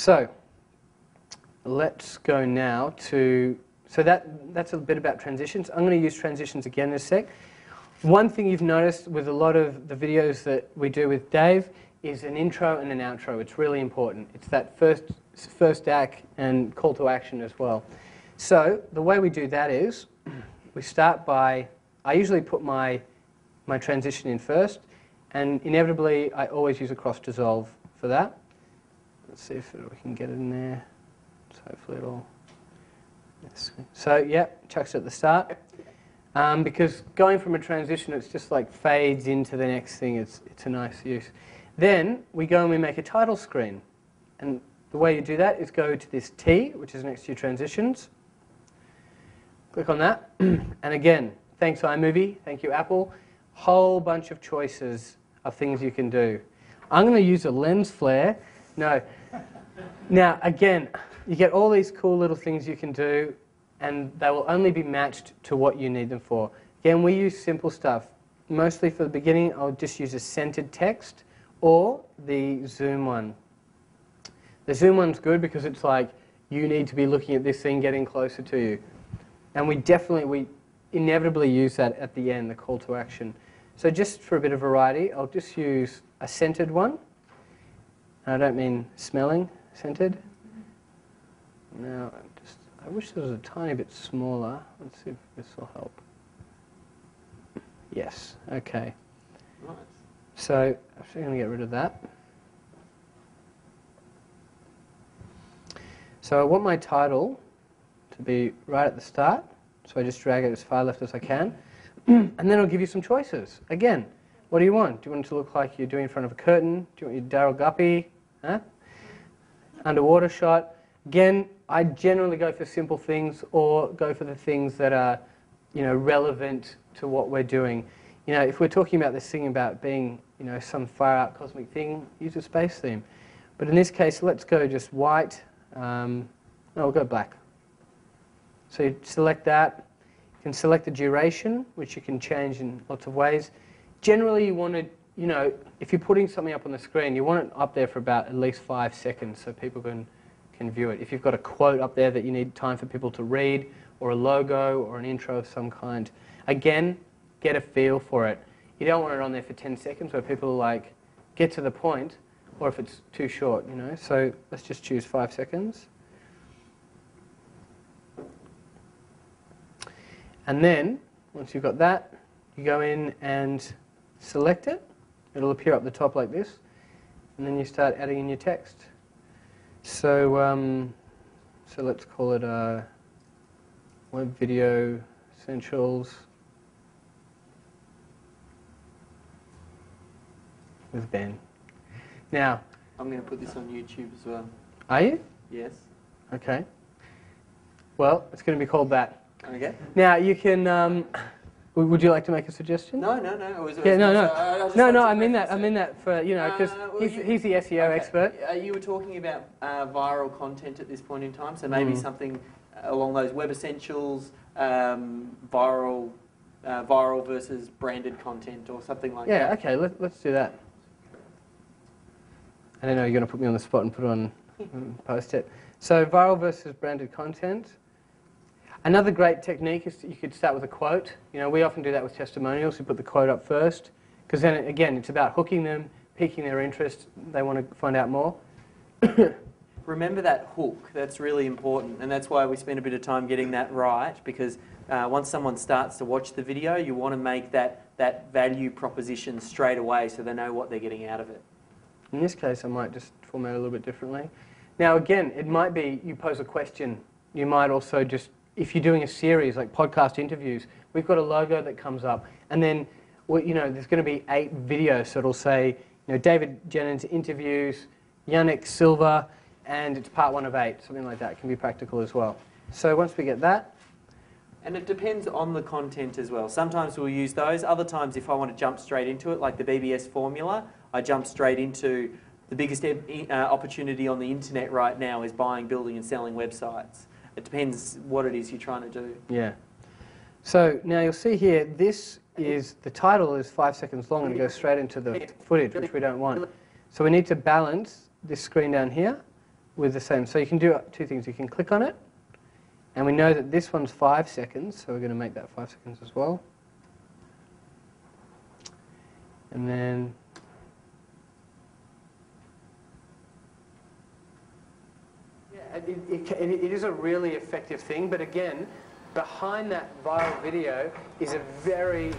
So let's go now to, so that's a bit about transitions. I'm going to use transitions again in a sec. One thing you've noticed with a lot of the videos that we do with Dave is an intro and an outro. It's really important. It's that first act and call to action as well. So the way we do that is we start by, I usually put my transition in first, and inevitably I always use a cross dissolve for that. Let's see if we can get it in there. So hopefully it'll, yes. So yeah, chucks it at the start. Because going from a transition, it's just like fades into the next thing. It's a nice use. Then we go and we make a title screen. And the way you do that is go to this T, which is next to your transitions. Click on that. And again, thanks iMovie, thank you Apple. Whole bunch of choices of things you can do. I'm going to use a lens flare. No. Now, again, you get all these cool little things you can do, and they will only be matched to what you need them for. Again, we use simple stuff. Mostly for the beginning, I'll just use a centered text or the zoom one. The zoom one's good because it's like you need to be looking at this thing getting closer to you. And we inevitably use that at the end, the call to action. So just for a bit of variety, I'll just use a centered one. And I don't mean smelling scented. Now, I wish this was a tiny bit smaller. Let's see if this will help. Yes, okay. Nice. So I'm actually going to get rid of that. So I want my title to be right at the start. So I just drag it as far left as I can. And then I'll give you some choices. Again, what do you want? Do you want it to look like you're doing in front of a curtain? Do you want your Daryl Guppy? Huh? Underwater shot? Again, I generally go for simple things or go for the things that are, relevant to what we're doing. If we're talking about this thing about being, some far out cosmic thing, use a space theme. But in this case, let's go just white. No, we'll go black. So you select that. You can select the duration, which you can change in lots of ways. Generally, you want to, if you're putting something up on the screen, you want it up there for about at least 5 seconds so people can view it. If you've got a quote up there that you need time for people to read, or a logo, or an intro of some kind, again, get a feel for it. You don't want it on there for 10 seconds where people are like, get to the point, or if it's too short, So let's just choose 5 seconds. And then, once you've got that, you go in and select it. It'll appear up the top like this. And then you start adding in your text. So, so let's call it Web Video Essentials with Ben. Now, I'm going to put this on YouTube as well. Are you? Yes. Okay. Well, it's going to be called that. Okay. Now you can. Would you like to make a suggestion? No. I mean that for because he's the SEO expert. You were talking about viral content at this point in time, so maybe something along those Web Essentials, viral versus branded content, or something like that. Yeah. Okay. Let's do that. I don't know. You're going to put me on the spot and put on post it. So viral versus branded content. Another great technique is you could start with a quote. We often do that with testimonials. We put the quote up first, because then, again, it's about hooking them, piquing their interest. They want to find out more. Remember that hook. That's really important, and that's why we spend a bit of time getting that right, because once someone starts to watch the video, you want to make that value proposition straight away so they know what they're getting out of it. In this case, I might just format it a little bit differently. Now, again, it might be you pose a question. You might also just, if you're doing a series like podcast interviews, we've got a logo that comes up, and then there's going to be 8 videos, so it'll say David Jennings interviews Yannick Silva, and it's part 1 of 8, something like that. It can be practical as well. So once we get that, and it depends on the content as well. Sometimes we'll use those. Other times, if I want to jump straight into it, like the BBS formula, I jump straight into the biggest opportunity on the internet right now is buying, building, and selling websites. It depends what it is you're trying to do. Yeah. So now you'll see here, the title is 5 seconds long and it goes straight into the footage, which we don't want. So we need to balance this screen down here with the same. So you can do two things. You can click on it, and we know that this one's 5 seconds, so we're going to make that 5 seconds as well. And then it is a really effective thing, but again, behind that viral video is a very